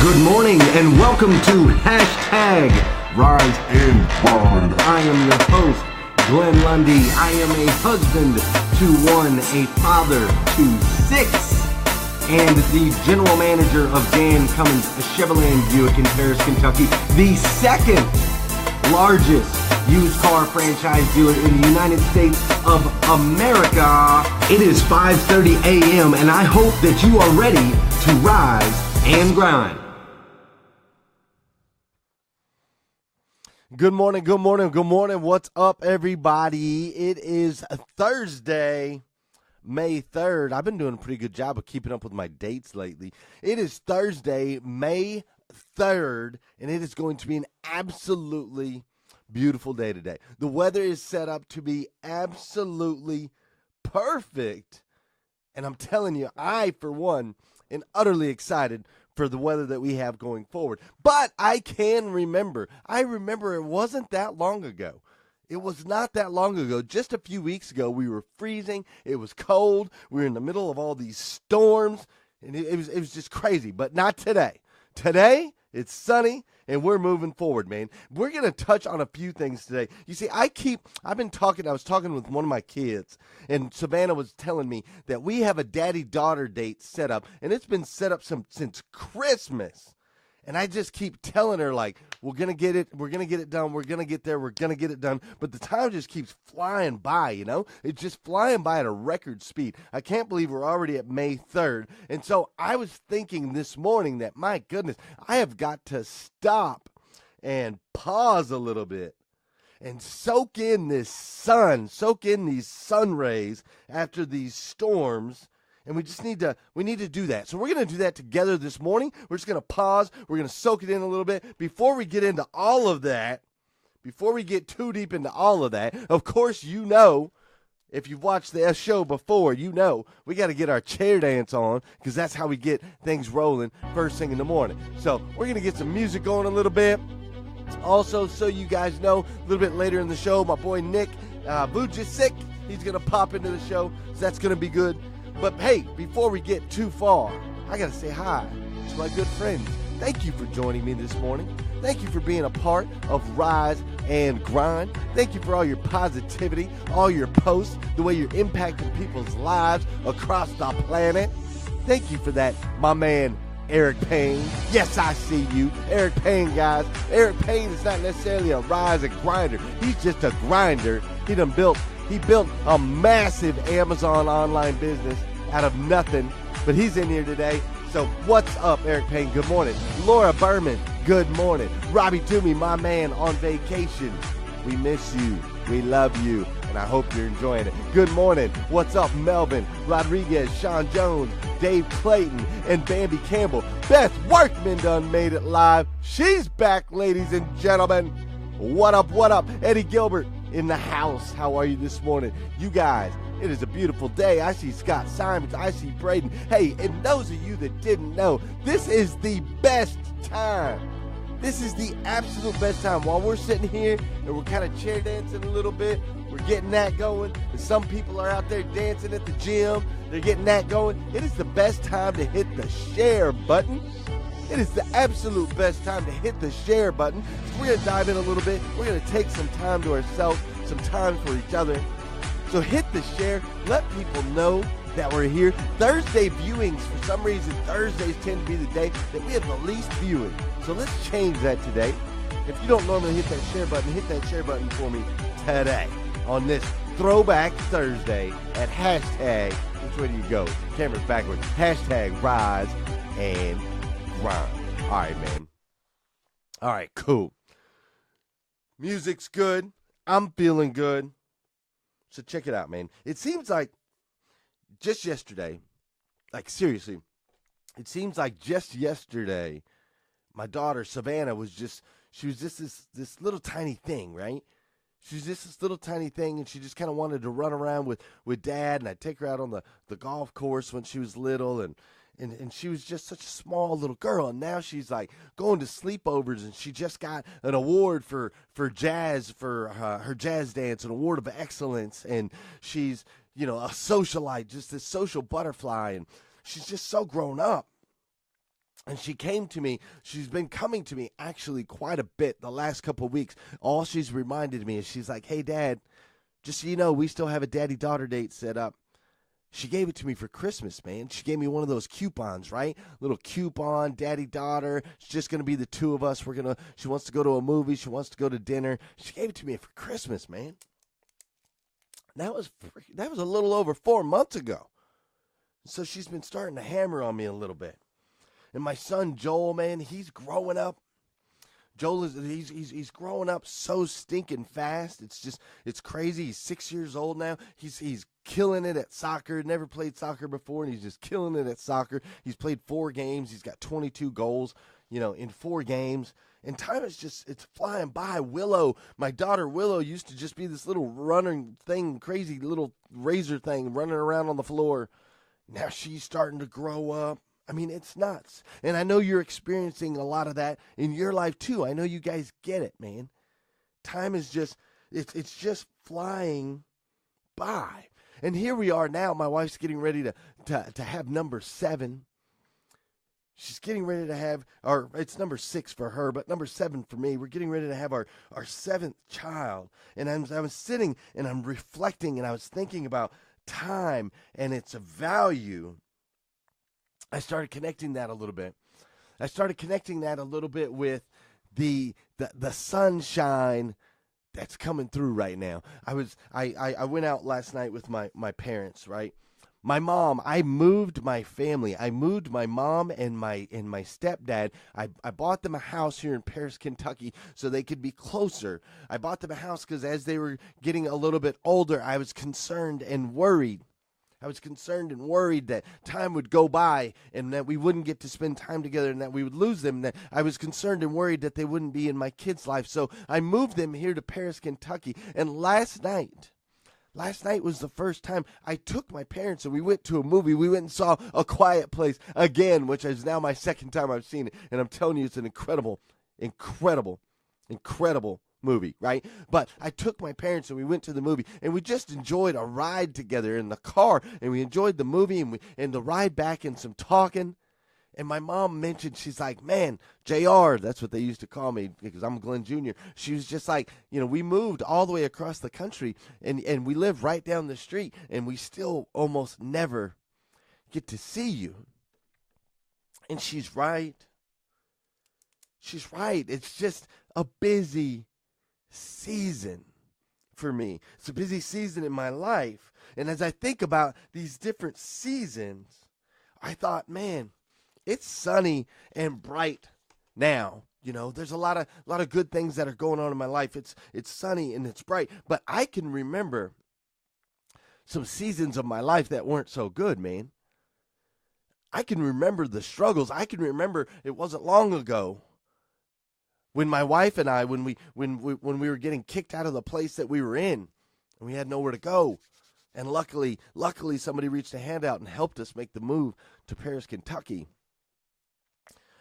Good morning and welcome to Hashtag Rise and Grind. I am your host, Glenn Lundy. I am a husband to one, a father to six, and the general manager of Dan Cummins Chevrolet Buick in Paris, Kentucky, the second largest used car franchise dealer in the United States of America. It is 5:30 a.m. and I hope that you are ready to rise and grind. Good morning, good morning, good morning. What's up, everybody? It is Thursday, May 3rd. I've been doing a pretty good job of keeping up with my dates lately. It is Thursday, May 3rd, and it is going to be an absolutely beautiful day today. The weather is set up to be absolutely perfect, and I'm telling you, I, for one, am utterly excited for the weather that we have going forward. But I remember it wasn't that long ago. It was not that long ago. Just a few weeks ago, we were freezing. It was cold. We were in the middle of all these storms, and it was just crazy. But not today. Today, it's sunny, and we're moving forward, man. We're going to touch on a few things today. You see, I was talking with one of my kids, and Savannah was telling me that we have a daddy-daughter date set up, and it's been set up since Christmas. And I just keep telling her, like, we're going to get it done, we're going to get there, we're going to get it done. But the time just keeps flying by, you know? It's just flying by at a record speed. I can't believe we're already at May 3rd. And so I was thinking this morning that, my goodness, I have got to stop and pause a little bit and soak in this sun, soak in these sun rays after these storms. And we need to do that. So we're going to do that together this morning. We're just going to pause. We're going to soak it in a little bit. Before we get into all of that, before we get too deep into all of that, of course, you know, if you've watched the show before, you know we got to get our chair dance on because that's how we get things rolling first thing in the morning. So we're going to get some music going a little bit. Also, so you guys know, a little bit later in the show, my boy Nick Vujicic, he's going to pop into the show, so that's going to be good. But hey, before we get too far, I got to say hi to my good friends. Thank you for joining me this morning. Thank you for being a part of Rise and Grind. Thank you for all your positivity, all your posts, the way you're impacting people's lives across the planet. Thank you for that, my man, Eric Payne. Yes, I see you. Eric Payne, guys. Eric Payne is not necessarily a rise and grinder. He's just a grinder. He built a massive Amazon online business out of nothing, but he's in here today. So what's up, Eric Payne? Good morning. Laura Berman, good morning. Robbie Toomey, my man on vacation. We miss you. We love you. And I hope you're enjoying it. Good morning. What's up, Melvin, Rodriguez, Sean Jones, Dave Clayton, and Bambi Campbell. Beth Workman done made it live. She's back, ladies and gentlemen. What up, what up? Eddie Gilbert in the house. How are you this morning? You guys, it is a beautiful day. I see Scott Simons. I see Braden. Hey, and those of you that didn't know, this is the best time. This is the absolute best time. While we're sitting here and we're kind of chair dancing a little bit, we're getting that going. And some people are out there dancing at the gym. They're getting that going. It is the best time to hit the share button. It is the absolute best time to hit the share button. So we're going to dive in a little bit. We're going to take some time to ourselves, some time for each other. So hit the share. Let people know that we're here. Thursday viewings, for some reason, Thursdays tend to be the day that we have the least viewing. So let's change that today. If you don't normally hit that share button for me today on this Throwback Thursday at hashtag, which way do you go? Camera's backwards. Hashtag Rise and Grind. All right, man. All right, cool. Music's good. I'm feeling good. So check it out, man. It seems like just yesterday, like seriously, it seems like just yesterday, my daughter Savannah was just this little tiny thing, right? She's just this little tiny thing, and she just kind of wanted to run around with Dad, and I'd take her out on the golf course when she was little, and she was just such a small little girl, and now she's like going to sleepovers, and she just got an award for jazz, for her jazz dance, an award of excellence, and she's, you know, a socialite, just this social butterfly, and she's just so grown up. And she came to me. She's been coming to me actually quite a bit the last couple of weeks. All she's reminded me is she's like, hey, Dad, just so you know, we still have a daddy-daughter date set up. She gave it to me for Christmas, man. She gave me one of those coupons, right? Little coupon, daddy-daughter. It's just going to be the two of us. She wants to go to a movie. She wants to go to dinner. She gave it to me for Christmas, man. That was a little over 4 months ago. So she's been starting to hammer on me a little bit. And my son Joel, man, he's growing up. Joel he's growing up so stinking fast. It's crazy. He's 6 years old now. He's killing it at soccer. Never played soccer before, and he's just killing it at soccer. He's played 4 games. He's got 22 goals, in 4 games. And time is it's flying by. Willow, my daughter Willow, used to just be this little running thing, crazy little razor thing running around on the floor. Now she's starting to grow up. I mean, it's nuts. And I know you're experiencing a lot of that in your life too. I know you guys get it, man. Time is it's just flying by. And here we are now. My wife's getting ready to have number 7. She's getting ready to have, or it's number 6 for her, but number 7 for me. We're getting ready to have our 7th child. And I was sitting and I'm reflecting and I was thinking about time and its value. I started connecting that a little bit. I started connecting that a little bit with the sunshine that's coming through right now. I went out last night with my parents, right? My mom, I moved my family. I moved my mom and my stepdad. I bought them a house here in Paris, Kentucky, so they could be closer. I bought them a house because as they were getting a little bit older, I was concerned and worried. I was concerned and worried that time would go by and that we wouldn't get to spend time together and that we would lose them. That I was concerned and worried that they wouldn't be in my kids' life. So I moved them here to Paris, Kentucky. And last night was the first time I took my parents and we went to a movie. We went and saw A Quiet Place again, which is now my second time I've seen it. And I'm telling you, it's an incredible movie, right? But I took my parents and we went to the movie and we just enjoyed a ride together in the car and we enjoyed the movie and the ride back and some talking. And my mom mentioned, she's like, man, JR, that's what they used to call me because I'm Glenn Jr. She was just like, we moved all the way across the country and we live right down the street and we still almost never get to see you. And she's right. She's right. It's just a busy season for me. It's a busy season in my life. And as I think about these different seasons, I thought, man, it's sunny and bright now. There's a lot of good things that are going on in my life. It's sunny and it's bright. But I can remember some seasons of my life that weren't so good, man. I can remember the struggles. I can remember it wasn't long ago when my wife and I, when we were getting kicked out of the place that we were in, and we had nowhere to go, and luckily somebody reached a hand out and helped us make the move to Paris, Kentucky.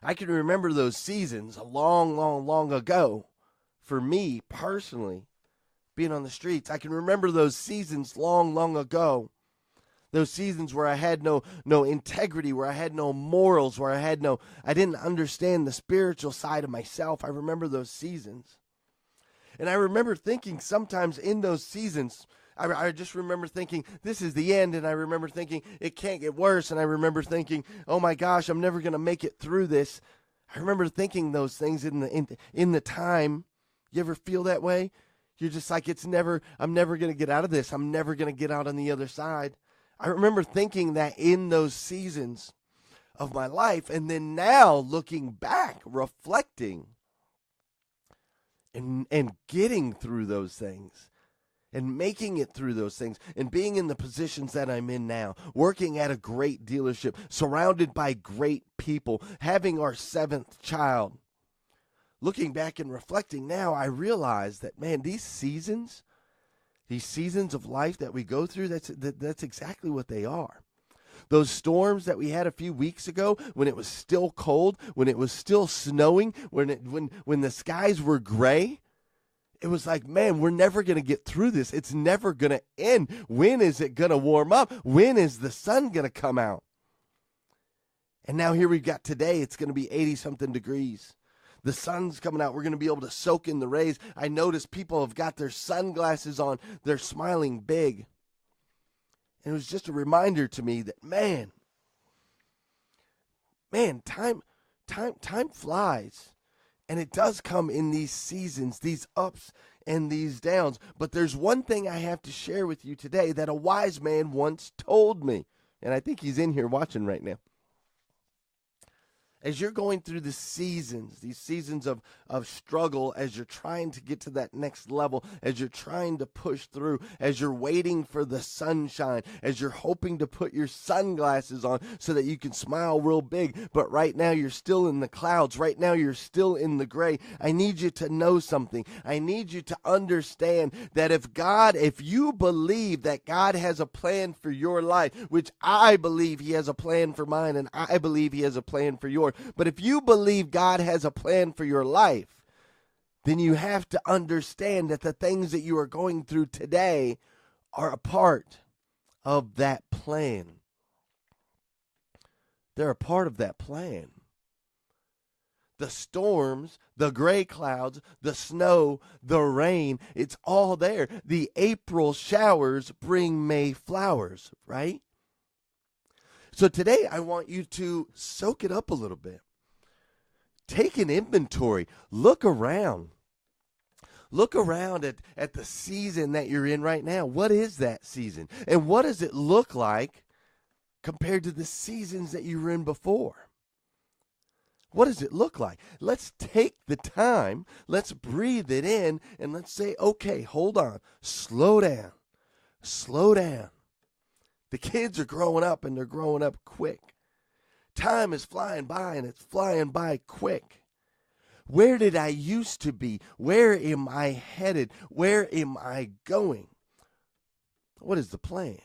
I can remember those seasons a long ago, for me personally, being on the streets. I can remember those seasons long ago. Those seasons where I had no integrity, where I had no morals, where I didn't understand the spiritual side of myself. I remember those seasons. And I remember thinking sometimes in those seasons, I just remember thinking, this is the end. And I remember thinking, it can't get worse. And I remember thinking, oh my gosh, I'm never going to make it through this. I remember thinking those things in the time. You ever feel that way? You're just like, I'm never going to get out of this. I'm never going to get out on the other side. I remember thinking that in those seasons of my life, and then now looking back, reflecting, and getting through those things, and making it through those things, and being in the positions that I'm in now, working at a great dealership, surrounded by great people, having our 7th child. Looking back and reflecting now, I realize that, man, these seasons of life that we go through, that's exactly what they are. Those storms that we had a few weeks ago, when it was still cold, when it was still snowing, when the skies were gray, it was like, man, we're never going to get through this. It's never going to end. When is it going to warm up? When is the sun going to come out? And now here we've got today, it's going to be 80-something degrees. The sun's coming out. We're going to be able to soak in the rays. I notice people have got their sunglasses on. They're smiling big. And it was just a reminder to me that, man, time flies. And it does come in these seasons, these ups and these downs. But there's one thing I have to share with you today that a wise man once told me. And I think he's in here watching right now. As you're going through the seasons, these seasons of struggle, as you're trying to get to that next level, as you're trying to push through, as you're waiting for the sunshine, as you're hoping to put your sunglasses on so that you can smile real big, but right now you're still in the clouds, right now you're still in the gray, I need you to know something. I need you to understand that if you believe that God has a plan for your life, which I believe he has a plan for mine, and I believe he has a plan for yours, but if you believe God has a plan for your life, then you have to understand that the things that you are going through today are a part of that plan. They're a part of that plan. The storms, the gray clouds, the snow, the rain, it's all there. The April showers bring May flowers, right? So today I want you to soak it up a little bit. Take an inventory. Look around. Look around at the season that you're in right now. What is that season? And what does it look like compared to the seasons that you were in before? What does it look like? Let's take the time. Let's breathe it in. And let's say, okay, hold on. Slow down. Slow down. The kids are growing up, and they're growing up quick. Time is flying by, and it's flying by quick. Where did I used to be? Where am I headed? Where am I going? What is the plan?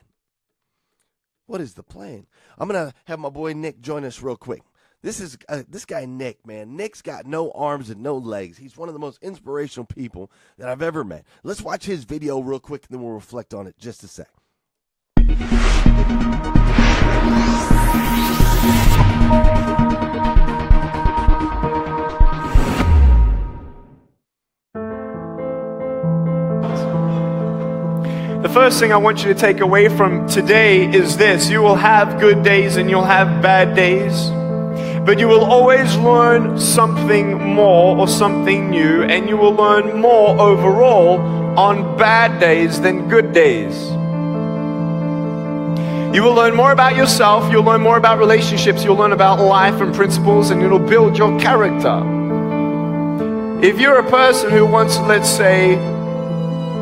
What is the plan? I'm going to have my boy Nick join us real quick. This guy Nick, man. Nick's got no arms and no legs. He's one of the most inspirational people that I've ever met. Let's watch his video real quick, and then we'll reflect on it just a sec. The first thing I want you to take away from today is this: you will have good days and you'll have bad days, but you will always learn something more or something new, and you will learn more overall on bad days than good days. You will learn more about yourself, you'll learn more about relationships, you'll learn about life and principles, and it'll build your character. If you're a person who wants, let's say,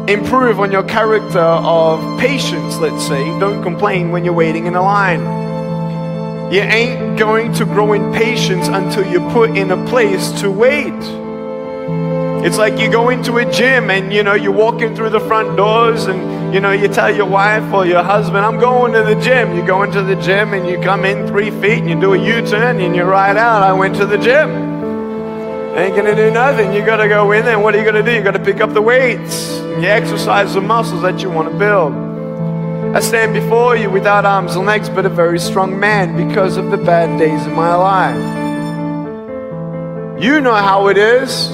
improve on your character of patience, let's say, don't complain when you're waiting in a line. You ain't going to grow in patience until you're put in a place to wait. It's like you go into a gym and, you walk in through the front doors and, you tell your wife or your husband, I'm going to the gym. You go into the gym and you come in 3 feet and you do a U-turn and you ride out, I went to the gym. Ain't gonna do nothing. You gotta go in there, and what are you gonna do? You gotta pick up the weights. And you exercise the muscles that you want to build. I stand before you without arms and legs, but a very strong man because of the bad days of my life. You know how it is.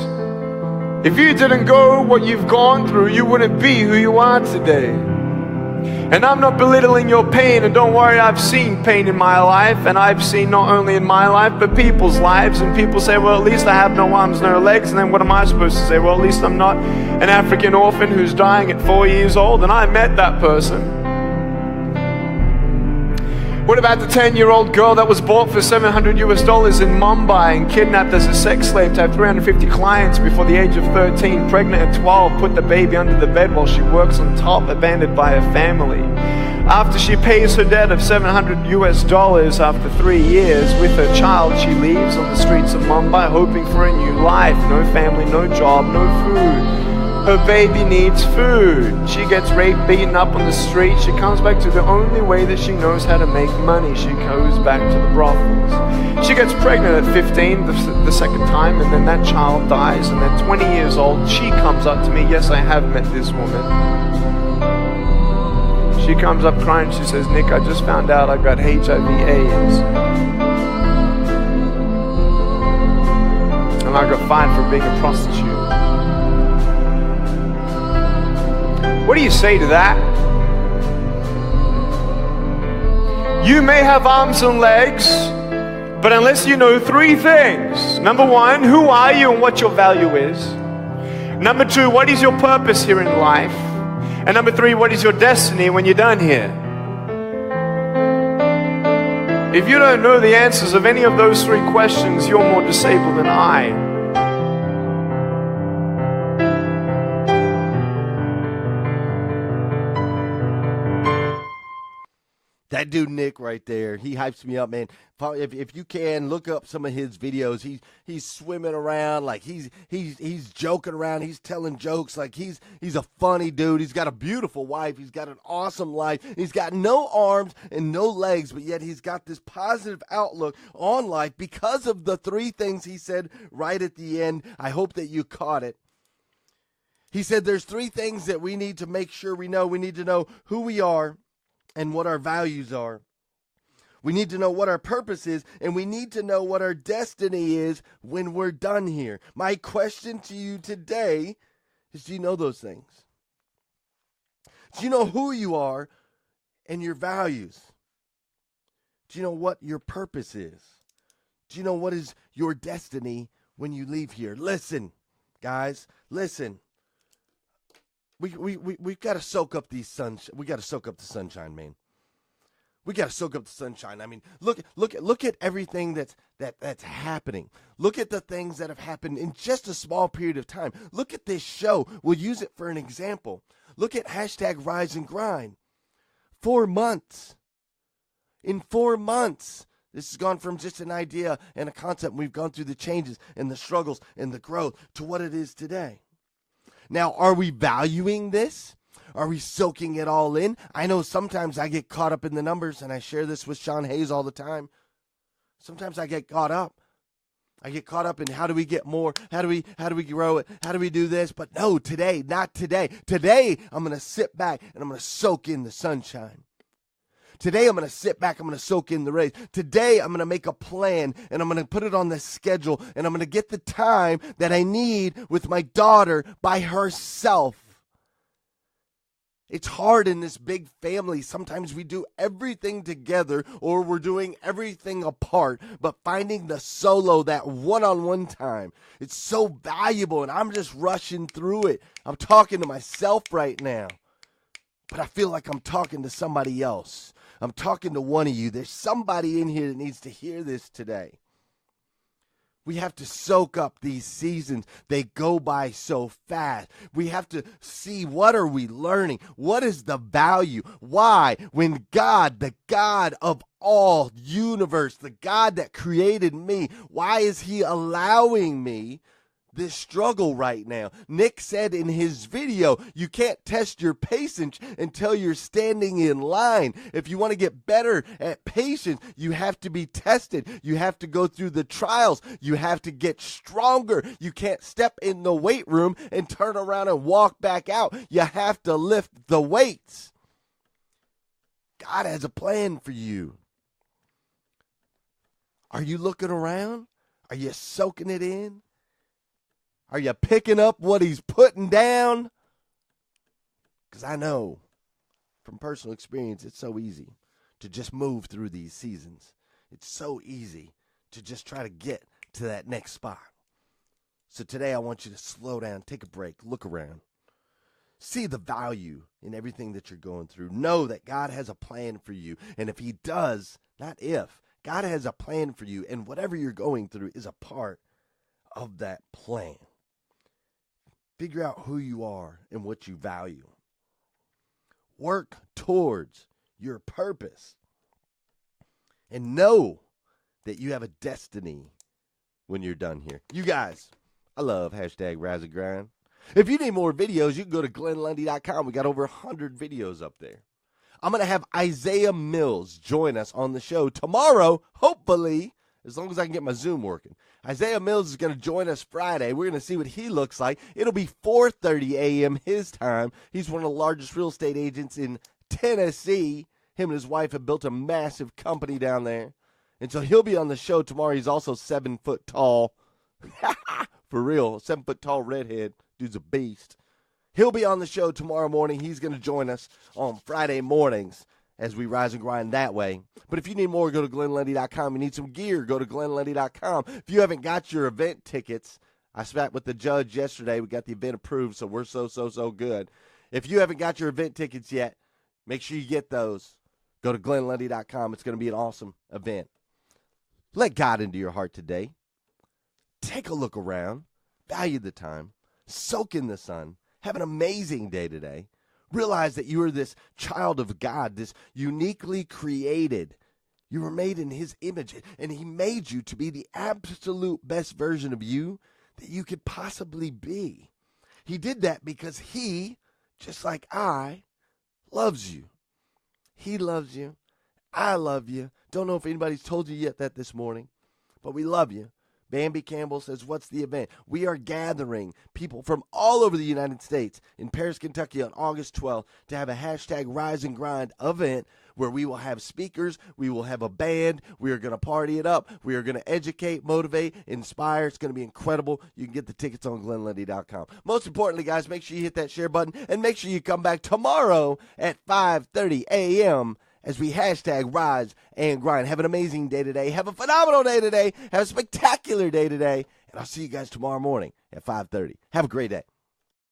If you didn't go what you've gone through, you wouldn't be who you are today. And I'm not belittling your pain, and don't worry, I've seen pain in my life, and I've seen not only in my life, but people's lives, and people say, well, at least I have no arms, no legs, and then what am I supposed to say? Well, at least I'm not an African orphan who's dying at 4 years old, and I met that person. What about the 10-year-old girl that was bought for $700 in Mumbai and kidnapped as a sex slave to have 350 clients before the age of 13, pregnant at 12, put the baby under the bed while she works on top, abandoned by her family? After she pays her debt of $700 after 3 years with her child, she leaves on the streets of Mumbai hoping for a new life. No family, no job, no food. Her baby needs food. She gets raped, beaten up on the street. She comes back to the only way that she knows how to make money. She goes back to the brothels. She gets pregnant at 15 the second time, and then that child dies. And then 20 years old, she comes up to me. Yes, I have met this woman. She comes up crying. She says, Nick, I just found out I got HIV/AIDS. and I got fired for being a prostitute. What do you say to that? You may have arms and legs, but unless you know three things. Number one, who are you and what your value is? Number two, what is your purpose here in life? And number three, what is your destiny when you're done here? If you don't know the answers of any of those three questions, you're more disabled than I. That dude Nick right there, he hypes me up, man. If you can look up some of his videos, he's swimming around like he's joking around, he's telling jokes like he's a funny dude. He's got a beautiful wife, he's got an awesome life, he's got no arms and no legs, but yet he's got this positive outlook on life because of the three things he said right at the end. I hope that you caught it. He said there's three things that we need to make sure we know. We need to know who we are and what our values are. We need to know what our purpose is, and we need to know what our destiny is when we're done here. My question to you today is, do you know those things? Do you know who you are and your values? Do you know what your purpose is? Do you know what is your destiny when you leave here? Listen, guys, listen. We've got to soak up these we got to soak up the sunshine, man. We got to soak up the sunshine. I mean, look at everything that's happening. Look at the things that have happened in just a small period of time. Look at this show. We'll use it for an example. Look at hashtag Rise and Grind. 4 months. In 4 months, this has gone from just an idea and a concept. We've gone through the changes and the struggles and the growth to what it is today. Now, are we valuing this? Are we soaking it all in? I know sometimes I get caught up in the numbers, and I share this with Sean Hayes all the time. Sometimes I get caught up. I get caught up in how do we get more? How do we grow it? How do we do this? But no, today, not today. Today, I'm going to sit back and I'm going to soak in the sunshine. Today, I'm going to sit back, I'm going to soak in the race. Today, I'm going to make a plan, and I'm going to put it on the schedule, and I'm going to get the time that I need with my daughter by herself. It's hard in this big family. Sometimes we do everything together, or we're doing everything apart, but finding the solo, that one-on-one time, it's so valuable, and I'm just rushing through it. I'm talking to myself right now, but I feel like I'm talking to somebody else. I'm talking to one of you. There's somebody in here that needs to hear this today. We have to soak up these seasons. They go by so fast. We have to see, what are we learning? What is the value? Why? When God, the God of all universe, the God that created me, why is he allowing me this struggle right now? Nick said in his video, you can't test your patience until you're standing in line. If you want to get better at patience, you have to be tested. You have to go through the trials. You have to get stronger. You can't step in the weight room and turn around and walk back out. You have to lift the weights. God has a plan for you. Are you looking around? Are you soaking it in? Are you picking up what he's putting down? Because I know from personal experience, it's so easy to just move through these seasons. It's so easy to just try to get to that next spot. So today I want you to slow down, take a break, look around. See the value in everything that you're going through. Know that God has a plan for you. And if he does, not if, God has a plan for you. And whatever you're going through is a part of that plan. Figure out who you are and what you value. Work towards your purpose. And know that you have a destiny when you're done here. You guys, I love hashtag Rise and Grind. If you need more videos, you can go to GlennLundy.com. We got over 100 videos up there. I'm going to have Isaiah Mills join us on the show tomorrow, hopefully, as long as I can get my Zoom working. Isaiah Mills is going to join us Friday. We're going to see what he looks like. It'll be 4:30 a.m. his time. He's one of the largest real estate agents in Tennessee. Him and his wife have built a massive company down there. And so he'll be on the show tomorrow. He's also 7 foot tall. For real, 7-foot tall redhead. Dude's a beast. He'll be on the show tomorrow morning. He's going to join us on Friday mornings as we rise and grind that way. But if you need more, go to GlennLundy.com. You need some gear, go to GlennLundy.com. If you haven't got your event tickets, I sat with the judge yesterday. We got the event approved, so we're so good. If you haven't got your event tickets yet, make sure you get those. Go to GlennLundy.com. It's going to be an awesome event. Let God into your heart today. Take a look around. Value the time. Soak in the sun. Have an amazing day today. Realize that you are this child of God, this uniquely created. You were made in his image, and he made you to be the absolute best version of you that you could possibly be. He did that because he, just like I, loves you. He loves you. I love you. Don't know if anybody's told you yet that this morning, but we love you. Bambi Campbell says, what's the event? We are gathering people from all over the United States in Paris, Kentucky on August 12th to have a hashtag Rise and Grind event where we will have speakers, we will have a band, we are going to party it up, we are going to educate, motivate, inspire. It's going to be incredible. You can get the tickets on GlennLundy.com. Most importantly, guys, make sure you hit that share button and make sure you come back tomorrow at 5:30 a.m. as we hashtag Rise and Grind. Have an amazing day today. Have a phenomenal day today. Have a spectacular day today. And I'll see you guys tomorrow morning at 5:30. Have a great day.